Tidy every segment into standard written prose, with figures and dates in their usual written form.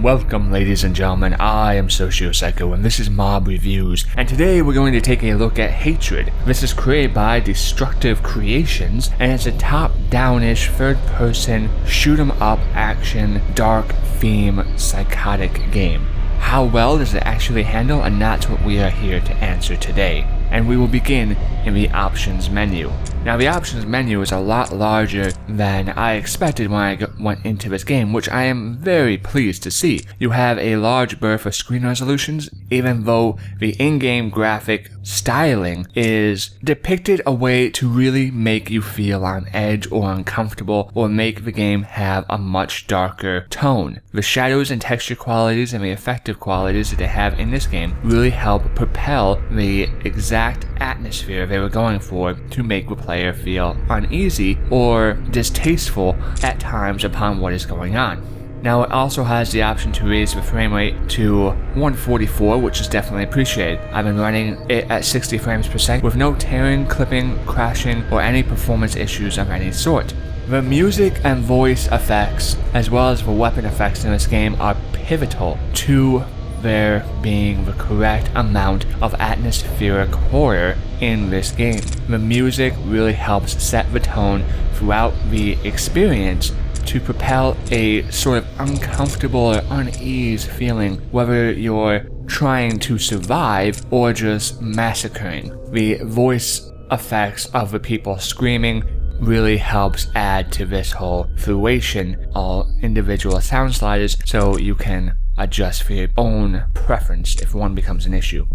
Welcome, ladies and gentlemen, I am SocioPsycho and this is Mob Reviews, and today we're going to take a look at Hatred. This is created by Destructive Creations, and it's a top Downish third-person shoot-'em-up action dark theme psychotic game. How well does it actually handle? And that's what we are here to answer today. And we will begin in the options menu. Now the options menu is a lot larger than I expected when I went into this game, which I am very pleased to see. You have a large berth of screen resolutions, even though the in-game graphic styling is depicted a way to really make you feel on edge or uncomfortable or make the game have a much darker tone. The shadows and texture qualities and the effective qualities that they have in this game really help propel the exact atmosphere they were going for to make the player feel uneasy or distasteful at times upon what is going on. Now it also has the option to raise the frame rate to 144, which is definitely appreciated. I've been running it at 60 frames per second with no tearing, clipping, crashing, or any performance issues of any sort. The music and voice effects, as well as the weapon effects in this game, are pivotal to there being the correct amount of atmospheric horror in this game. The music really helps set the tone throughout the experience to propel a sort of uncomfortable or unease feeling, whether you're trying to survive or just massacring. The voice effects of the people screaming really helps add to this whole fruition, all individual sound sliders, so you can adjust for your own preference if one becomes an issue.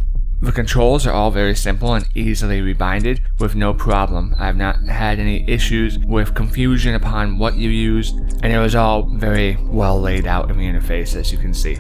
The controls are all very simple and easily rebinded with no problem. I've not had any issues with confusion upon what you use, and it was all very well laid out in the interface, as you can see.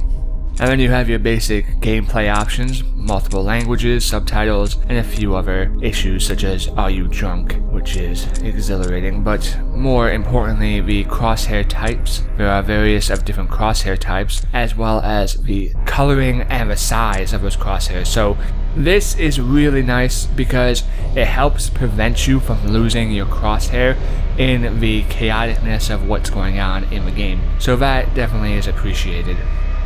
And then you have your basic gameplay options, multiple languages, subtitles, and a few other issues such as Are You Drunk?, which is exhilarating, but more importantly the crosshair types. There are various of different crosshair types, as well as the coloring and the size of those crosshairs. So this is really nice because it helps prevent you from losing your crosshair in the chaoticness of what's going on in the game. So that definitely is appreciated.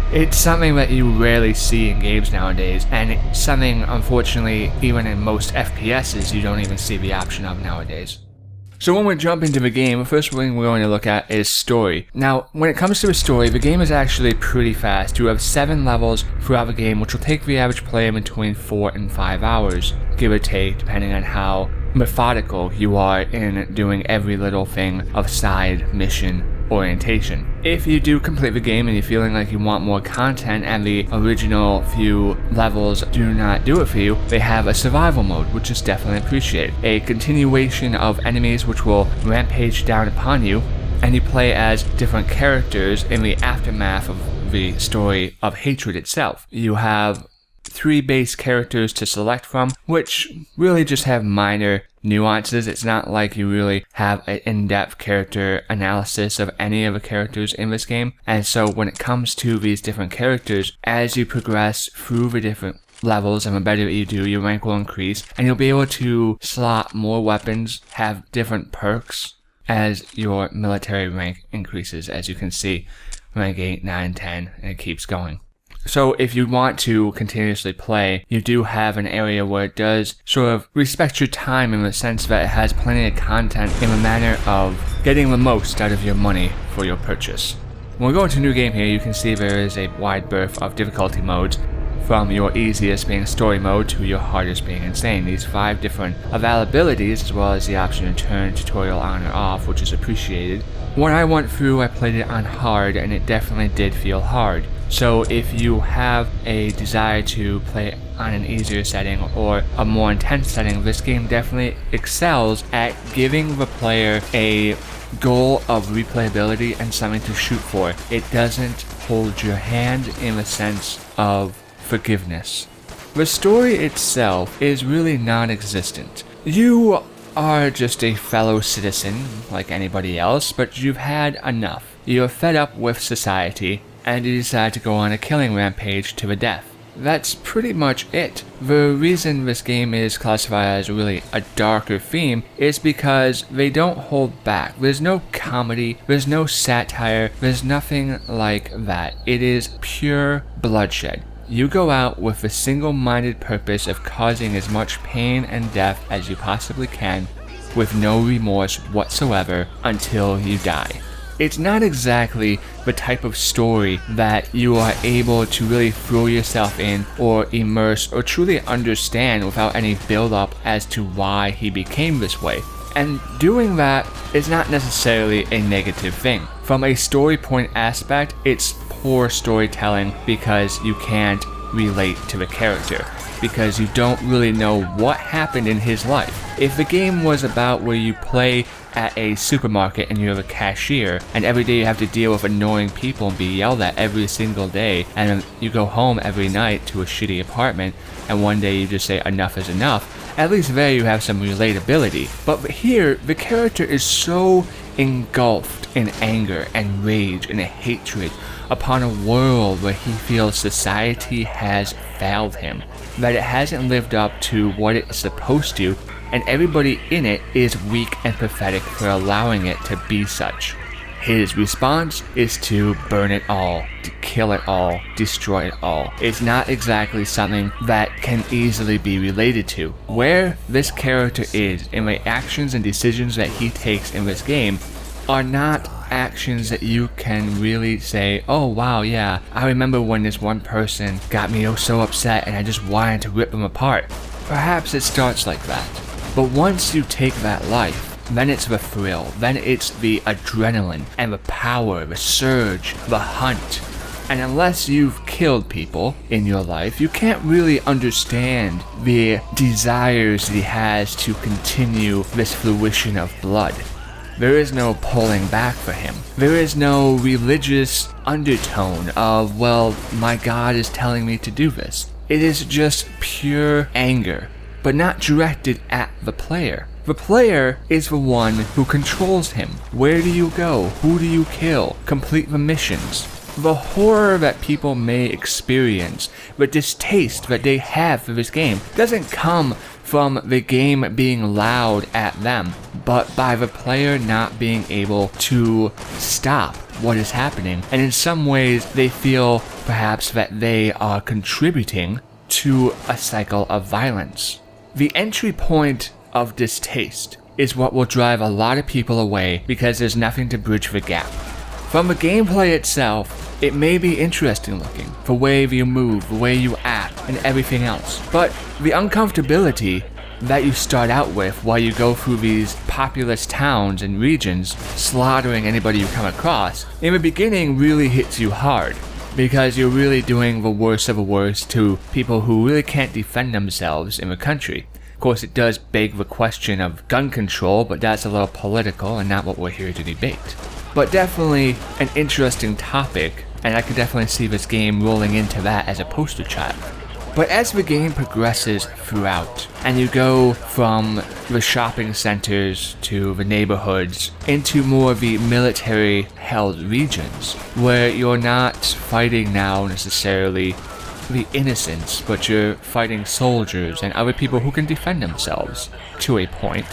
It's something that you rarely see in games nowadays, and it's something, unfortunately, even in most FPSs, you don't even see the option of nowadays. So when we jump into the game, the first thing we're going to look at is story. Now, when it comes to the story, the game is actually pretty fast. You have 7 levels throughout the game, which will take the average player between 4 and 5 hours, give or take, depending on how methodical you are in doing every little thing of side mission orientation. If you do complete the game and you're feeling like you want more content and the original few levels do not do it for you, they have a survival mode, which is definitely appreciated. A continuation of enemies which will rampage down upon you, and you play as different characters in the aftermath of the story of Hatred itself. You have 3 base characters to select from, which really just have minor nuances. It's not like you really have an in-depth character analysis of any of the characters in this game. And so when it comes to these different characters, as you progress through the different levels and the better you do, your rank will increase, and you'll be able to slot more weapons, have different perks as your military rank increases. As you can see, rank 8, 9, 10, and it keeps going. So if you want to continuously play, you do have an area where it does sort of respect your time in the sense that it has plenty of content in the manner of getting the most out of your money for your purchase. When we go into new game here, you can see there is a wide berth of difficulty modes, from your easiest being story mode to your hardest being insane. These 5 different availabilities, as well as the option to turn tutorial on or off, which is appreciated. When I went through, I played it on hard, and it definitely did feel hard. So if you have a desire to play on an easier setting or a more intense setting, this game definitely excels at giving the player a goal of replayability and something to shoot for. It doesn't hold your hand in the sense of forgiveness. The story itself is really non-existent. You are just a fellow citizen like anybody else, but you've had enough. You're fed up with society, and you decide to go on a killing rampage to the death. that's pretty much it. The reason this game is classified as really a darker theme is because they don't hold back. There's no comedy, there's no satire, there's nothing like that. It is pure bloodshed. You go out with the single-minded purpose of causing as much pain and death as you possibly can, with no remorse whatsoever until you die. It's not exactly the type of story that you are able to really throw yourself in or immerse or truly understand without any build-up as to why he became this way. And doing that is not necessarily a negative thing. From a story point aspect, it's poor storytelling because you can't relate to the character, because you don't really know what happened in his life. If the game was about where you play at a supermarket and you're a cashier, and every day you have to deal with annoying people and be yelled at every single day, and you go home every night to a shitty apartment, and one day you just say enough is enough, at least there you have some relatability. But here, the character is so engulfed in anger and rage and hatred upon a world where he feels society has failed him, that it hasn't lived up to what it's supposed to, and everybody in it is weak and pathetic for allowing it to be such. His response is to burn it all, to kill it all, destroy it all. It's not exactly something that can easily be related to. Where this character is in the actions and decisions that he takes in this game are not actions that you can really say, oh wow, yeah, I remember when this one person got me so upset and I just wanted to rip them apart. Perhaps it starts like that. But once you take that life, then it's the thrill, then it's the adrenaline and the power, the surge, the hunt. And unless you've killed people in your life, you can't really understand the desires that he has to continue this fruition of blood. There is no pulling back for him. There is no religious undertone of, well, my God is telling me to do this. It is just pure anger, but not directed at the player. The player is the one who controls him. Where do you go? Who do you kill? Complete the missions. The horror that people may experience, the distaste that they have for this game, doesn't come from the game being loud at them, but by the player not being able to stop what is happening. And in some ways, they feel perhaps that they are contributing to a cycle of violence. The entry point of distaste is what will drive a lot of people away because there's nothing to bridge the gap. From the gameplay itself, it may be interesting looking, the way you move, the way you act, and everything else. But the uncomfortability that you start out with while you go through these populous towns and regions, slaughtering anybody you come across, in the beginning really hits you hard, because you're really doing the worst of the worst to people who really can't defend themselves in the country. Of course, it does beg the question of gun control, but that's a little political and not what we're here to debate. But definitely an interesting topic, and I could definitely see this game rolling into that as a poster child. But as the game progresses throughout, and you go from the shopping centers to the neighborhoods into more of the military-held regions, where you're not fighting now necessarily the innocents, but you're fighting soldiers and other people who can defend themselves to a point,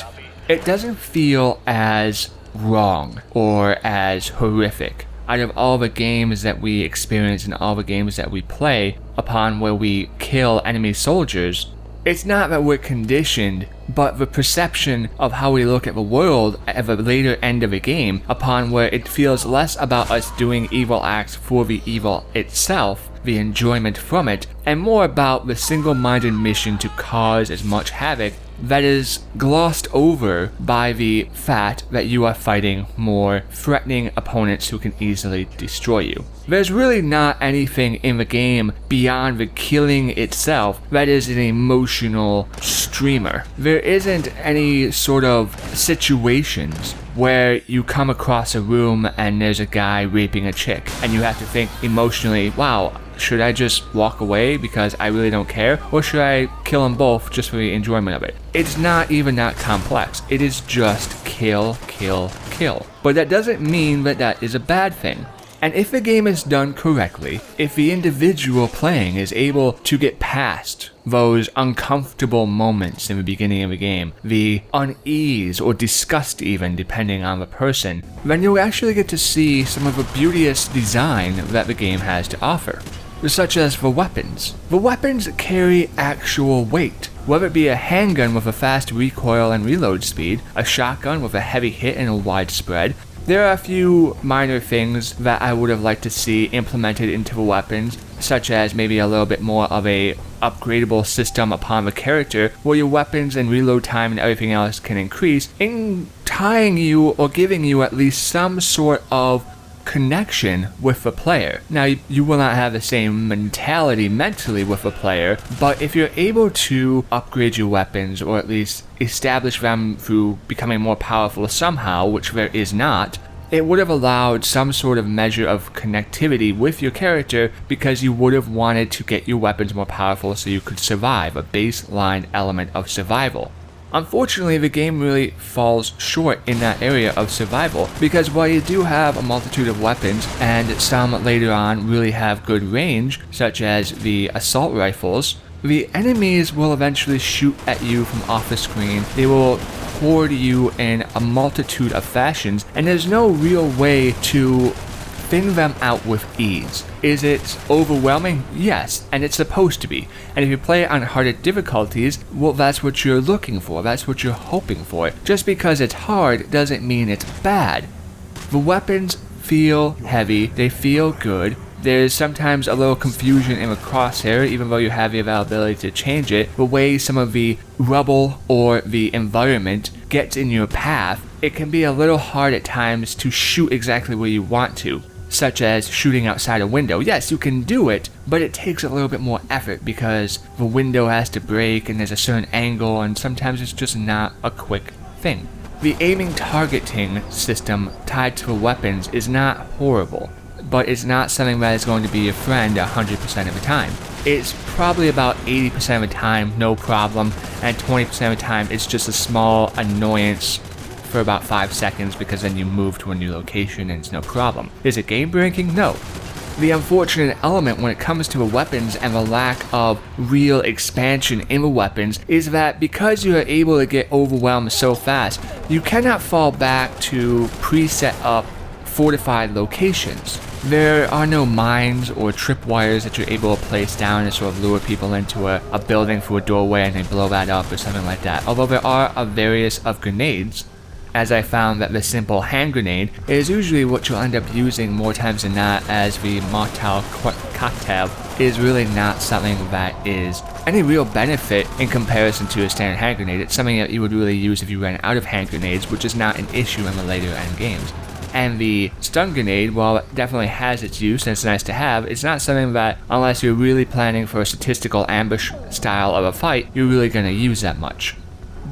it doesn't feel as wrong or as horrific. Out of all the games that we experience and all the games that we play upon where we kill enemy soldiers, it's not that we're conditioned, but the perception of how we look at the world at the later end of the game, upon where it feels less about us doing evil acts for the evil itself, the enjoyment from it, and more about the single-minded mission to cause as much havoc that is glossed over by the fact that you are fighting more threatening opponents who can easily destroy you. There's really not anything in the game beyond the killing itself that is an emotional streamer. There isn't any sort of situations where you come across a room and there's a guy raping a chick and you have to think emotionally, wow, should I just walk away because I really don't care, or should I kill them both just for the enjoyment of it? It's not even that complex. It is just kill, kill, kill. But that doesn't mean that that is a bad thing. And if the game is done correctly, if the individual playing is able to get past those uncomfortable moments in the beginning of the game, the unease or disgust even depending on the person, then you'll actually get to see some of the beauteous design that the game has to offer. Such as the weapons. The weapons carry actual weight. Whether it be a handgun with a fast recoil and reload speed, a shotgun with a heavy hit and a wide spread, there are a few minor things that I would have liked to see implemented into the weapons, such as maybe a little bit more of a upgradable system upon the character where your weapons and reload time and everything else can increase, in tying you or giving you at least some sort of connection with the player. Now, you will not have the same mentality mentally with the player, but if you're able to upgrade your weapons or at least establish them through becoming more powerful somehow, which there is not, it would have allowed some sort of measure of connectivity with your character because you would have wanted to get your weapons more powerful so you could survive, a baseline element of survival. Unfortunately, the game really falls short in that area of survival, because while you do have a multitude of weapons, and some later on really have good range, such as the assault rifles, the enemies will eventually shoot at you from off the screen. They will horde you in a multitude of fashions, and there's no real way to thin them out with ease. Is it overwhelming? Yes, and it's supposed to be. And if you play it on harder difficulties, well, that's what you're looking for, that's what you're hoping for. Just because it's hard doesn't mean it's bad. The weapons feel heavy, they feel good. There's sometimes a little confusion in the crosshair, even though you have the availability to change it. The way some of the rubble or the environment gets in your path, it can be a little hard at times to shoot exactly where you want to, such as shooting outside a window. Yes, you can do it, but it takes a little bit more effort because the window has to break and there's a certain angle, and sometimes it's just not a quick thing. The aiming targeting system tied to the weapons is not horrible, but it's not something that is going to be your friend 100% of the time. It's probably about 80% of the time no problem, and 20% of the time it's just a small annoyance for about 5 seconds because then you move to a new location and it's no problem. Is it game breaking? No. The unfortunate element when it comes to the weapons and the lack of real expansion in the weapons is that because you are able to get overwhelmed so fast, you cannot fall back to preset up fortified locations. There are no mines or tripwires that you're able to place down to sort of lure people into a building through a doorway and they blow that up or something like that. Although there are a various of grenades, as I found that the simple hand grenade is usually what you'll end up using more times than not, as the Molotov cocktail is really not something that is any real benefit in comparison to a standard hand grenade. It's something that you would really use if you ran out of hand grenades, which is not an issue in the later end games. And the stun grenade, while it definitely has its use and it's nice to have, it's not something that, unless you're really planning for a statistical ambush style of a fight, you're really going to use that much.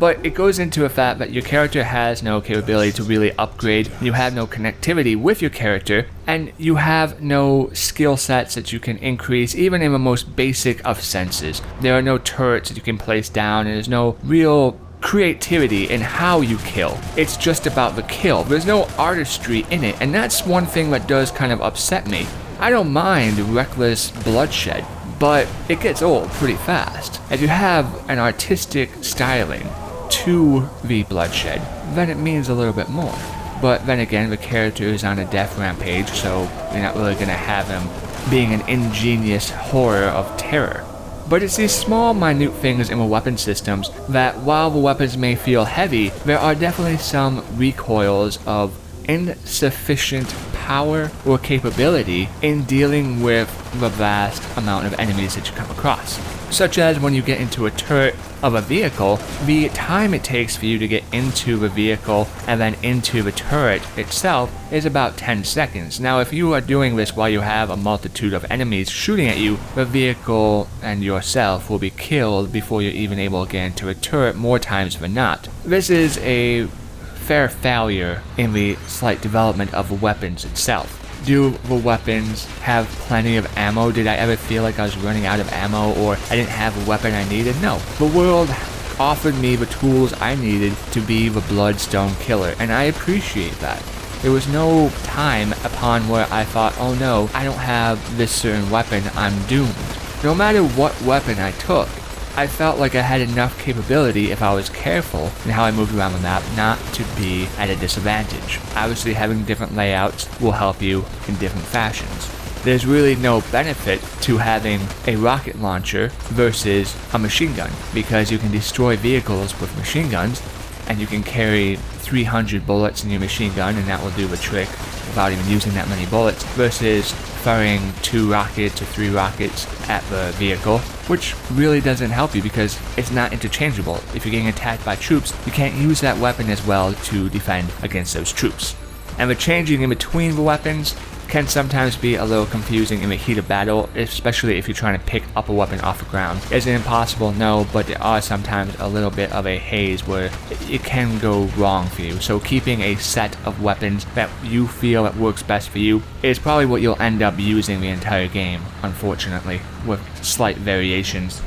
But it goes into the fact that your character has no capability to really upgrade, you have no connectivity with your character, and you have no skill sets that you can increase, even in the most basic of senses. There are no turrets that you can place down, and there's no real creativity in how you kill. It's just about the kill. There's no artistry in it, and that's one thing that does kind of upset me. I don't mind reckless bloodshed, but it gets old pretty fast. If you have an artistic styling to the bloodshed, then it means a little bit more. But then again, the character is on a death rampage, so you're not really going to have him being an ingenious horror of terror. But it's these small, minute things in the weapon systems that, while the weapons may feel heavy, there are definitely some recoils of insufficient power or capability in dealing with the vast amount of enemies that you come across. Such as when you get into a turret of a vehicle, the time it takes for you to get into the vehicle and then into the turret itself is about 10 seconds. Now, if you are doing this while you have a multitude of enemies shooting at you, the vehicle and yourself will be killed before you're even able to get into a turret more times than not. This is a fair failure in the slight development of the weapons itself. Do the weapons have plenty of ammo? Did I ever feel like I was running out of ammo or I didn't have a weapon I needed? No. The world offered me the tools I needed to be the Bloodstone Killer, and I appreciate that. There was no time upon where I thought, oh no, I don't have this certain weapon, I'm doomed. No matter what weapon I took, I felt like I had enough capability if I was careful in how I moved around the map not to be at a disadvantage. Obviously having different layouts will help you in different fashions. There's really no benefit to having a rocket launcher versus a machine gun, because you can destroy vehicles with machine guns and you can carry 300 bullets in your machine gun and that will do the trick without even using that many bullets, versus firing 2 rockets or 3 rockets at the vehicle, which really doesn't help you because it's not interchangeable. If you're getting attacked by troops, you can't use that weapon as well to defend against those troops. And the changing in between the weapons can sometimes be a little confusing in the heat of battle, especially if you're trying to pick up a weapon off the ground. Is it impossible? No, but there are sometimes a little bit of a haze where it can go wrong for you. So keeping a set of weapons that you feel that works best for you is probably what you'll end up using the entire game, unfortunately, with slight variations.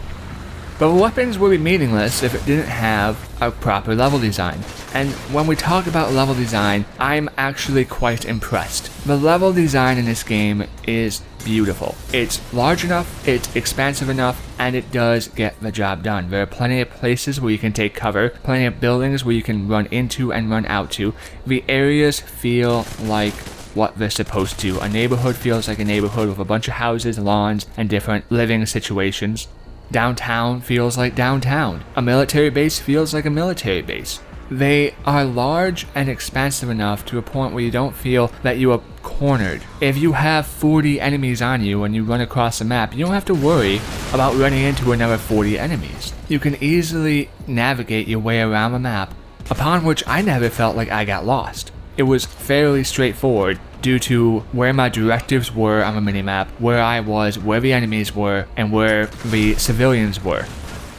But the weapons would be meaningless if it didn't have a proper level design. And when we talk about level design, I'm actually quite impressed. The level design in this game is beautiful. It's large enough, it's expansive enough, and it does get the job done. There are plenty of places where you can take cover, plenty of buildings where you can run into and run out to. The areas feel like what they're supposed to. A neighborhood feels like a neighborhood with a bunch of houses, lawns, and different living situations. Downtown feels like downtown. A military base feels like a military base. They are large and expansive enough to a point where you don't feel that you are cornered. If you have 40 enemies on you when you run across the map, you don't have to worry about running into another 40 enemies. You can easily navigate your way around the map, upon which I never felt like I got lost. It was fairly straightforward due to where my directives were on the minimap, where I was, where the enemies were, and where the civilians were.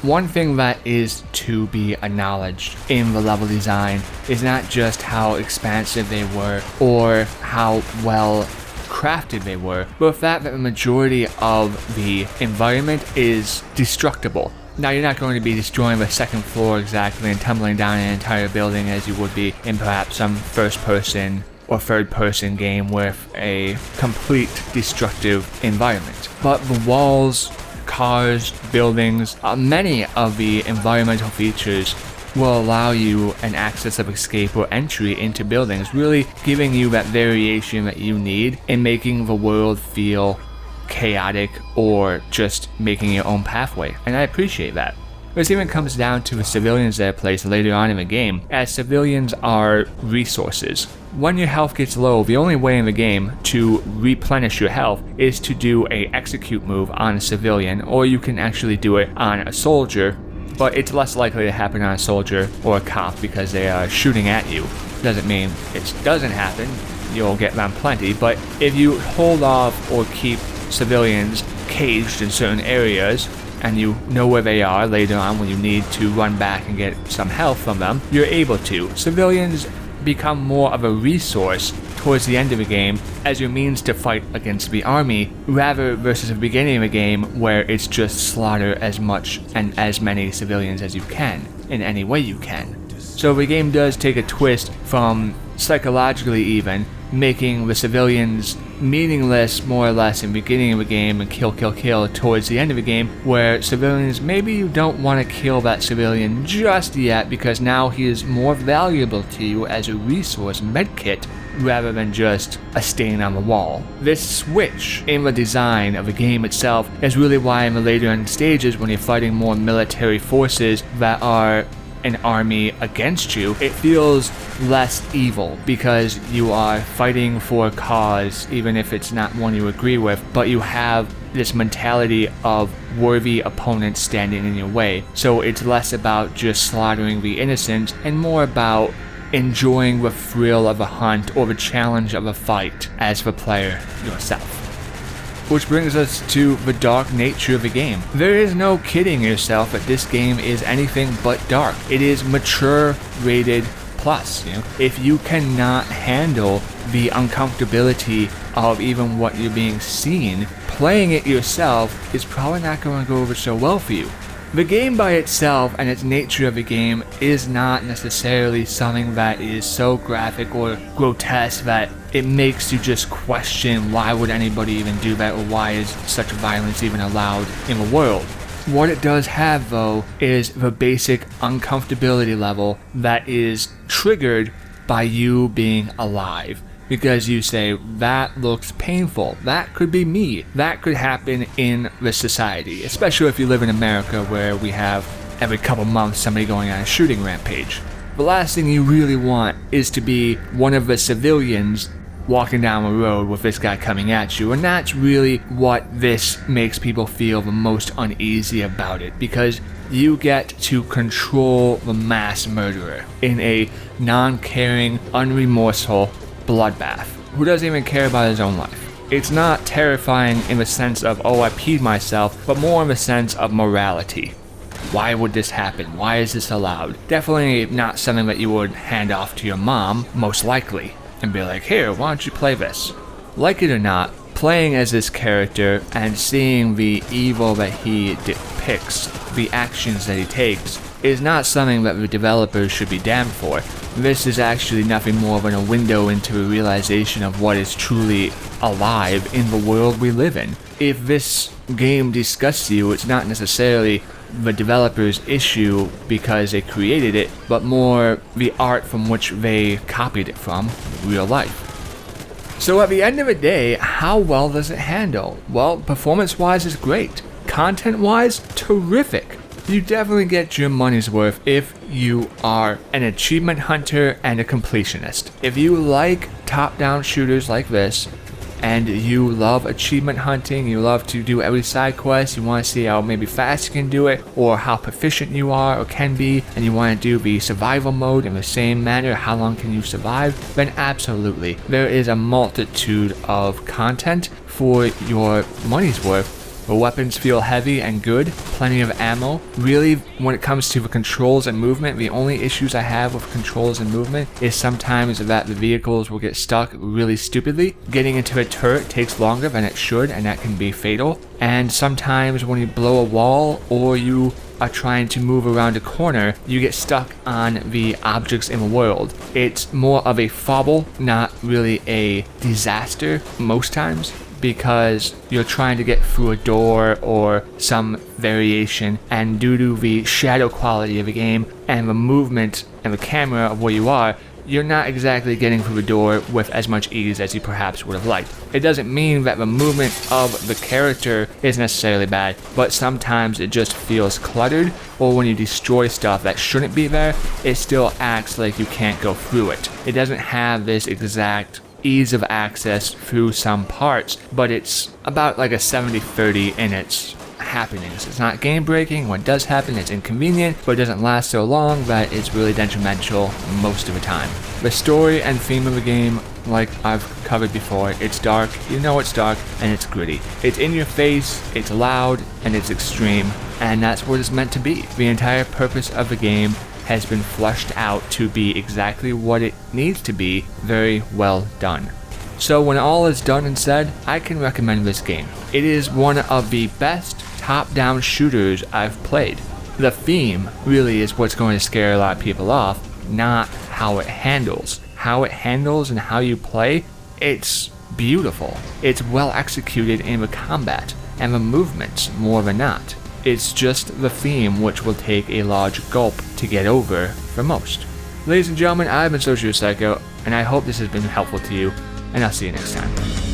One thing that is to be acknowledged in the level design is not just how expansive they were or how well crafted they were, but the fact that the majority of the environment is destructible. Now, you're not going to be destroying the second floor exactly and tumbling down an entire building as you would be in perhaps some first-person or third-person game with a complete destructive environment. But the walls, cars, buildings, many of the environmental features will allow you an access of escape or entry into buildings, really giving you that variation that you need in making the world feel chaotic or just making your own pathway, and I appreciate that. This even comes down to the civilians that are placed later on in the game, as civilians are resources. When your health gets low, the only way in the game to replenish your health is to do a execute move on a civilian, or you can actually do it on a soldier, but it's less likely to happen on a soldier or a cop because they are shooting at you. Doesn't mean it doesn't happen, you'll get them plenty, but if you hold off or keep civilians caged in certain areas and you know where they are later on when you need to run back and get some health from them, you're able to. Civilians become more of a resource towards the end of the game as your means to fight against the army, rather versus the beginning of the game where it's just slaughter as much and as many civilians as you can in any way you can. So the game does take a twist from psychologically even, making the civilians meaningless more or less in the beginning of the game and kill towards the end of the game, where civilians, maybe you don't want to kill that civilian just yet because now he is more valuable to you as a resource medkit rather than just a stain on the wall. This switch in the design of the game itself is really why in the later end stages when you're fighting more military forces that are an army against you, it feels less evil because you are fighting for a cause, even if it's not one you agree with, but you have this mentality of worthy opponents standing in your way. So it's less about just slaughtering the innocent and more about enjoying the thrill of a hunt or the challenge of a fight as the player yourself. Which brings us to the dark nature of the game. There is no kidding yourself that this game is anything but dark. It is mature rated plus. If you cannot handle the uncomfortability of even what you're being seen, playing it yourself is probably not going to go over so well for you. The game by itself and its nature of the game is not necessarily something that is so graphic or grotesque that it makes you just question why would anybody even do that, or why is such violence even allowed in the world. What it does have, though, is the basic uncomfortability level that is triggered by you being alive. Because you say, that looks painful, that could be me, that could happen in this society, especially if you live in America where we have every couple months somebody going on a shooting rampage. The last thing you really want is to be one of the civilians walking down the road with this guy coming at you, and that's really what this makes people feel the most uneasy about it, because you get to control the mass murderer in a non-caring, unremorseful bloodbath who doesn't even care about his own life. It's not terrifying in the sense of, oh, I peed myself, but more in the sense of morality. Why would this happen? Why is this allowed? Definitely not something that you would hand off to your mom, most likely, and be like, here, why don't you play this? Like it or not, playing as this character and seeing the evil that he depicts, the actions that he takes, is not something that the developers should be damned for. This is actually nothing more than a window into a realization of what is truly alive in the world we live in. If this game disgusts you, it's not necessarily the developer's issue because they created it, but more the art from which they copied it from, real life. So at the end of the day, how well does it handle? Well, performance-wise is great. Content-wise, terrific. You definitely get your money's worth if you are an achievement hunter and a completionist. If you like top-down shooters like this, and you love achievement hunting, you love to do every side quest, you want to see how maybe fast you can do it, or how proficient you are or can be, and you want to do the survival mode in the same manner, how long can you survive, then absolutely. There is a multitude of content for your money's worth. The weapons feel heavy and good, plenty of ammo. Really, when it comes to the controls and movement, the only issues I have with controls and movement is sometimes that the vehicles will get stuck really stupidly. Getting into a turret takes longer than it should, and that can be fatal. And sometimes when you blow a wall or you are trying to move around a corner, you get stuck on the objects in the world. It's more of a fobble, not really a disaster most times, because you're trying to get through a door or some variation, and due to the shadow quality of the game and the movement and the camera of where you are, you're not exactly getting through the door with as much ease as you perhaps would have liked. It doesn't mean that the movement of the character is necessarily bad, but sometimes it just feels cluttered, or when you destroy stuff that shouldn't be there, it still acts like you can't go through it. It doesn't have this exact ease of access through some parts, but it's about like a 70-30 in its happenings. It's not game breaking. When it does happen, it's inconvenient, but it doesn't last so long that it's really detrimental most of the time. The story and theme of the game, like I've covered before, it's dark, you know it's dark, and it's gritty. It's in your face, it's loud, and it's extreme, and that's what it's meant to be. The entire purpose of the game has been fleshed out to be exactly what it needs to be, very well done. So when all is done and said, I can recommend this game. It is one of the best top-down shooters I've played. The theme really is what's going to scare a lot of people off, not how it handles. How it handles and how you play, it's beautiful. It's well executed in the combat and the movements more than not. It's just the theme which will take a large gulp to get over for most. Ladies and gentlemen, I've been SocioPsycho, and I hope this has been helpful to you, and I'll see you next time.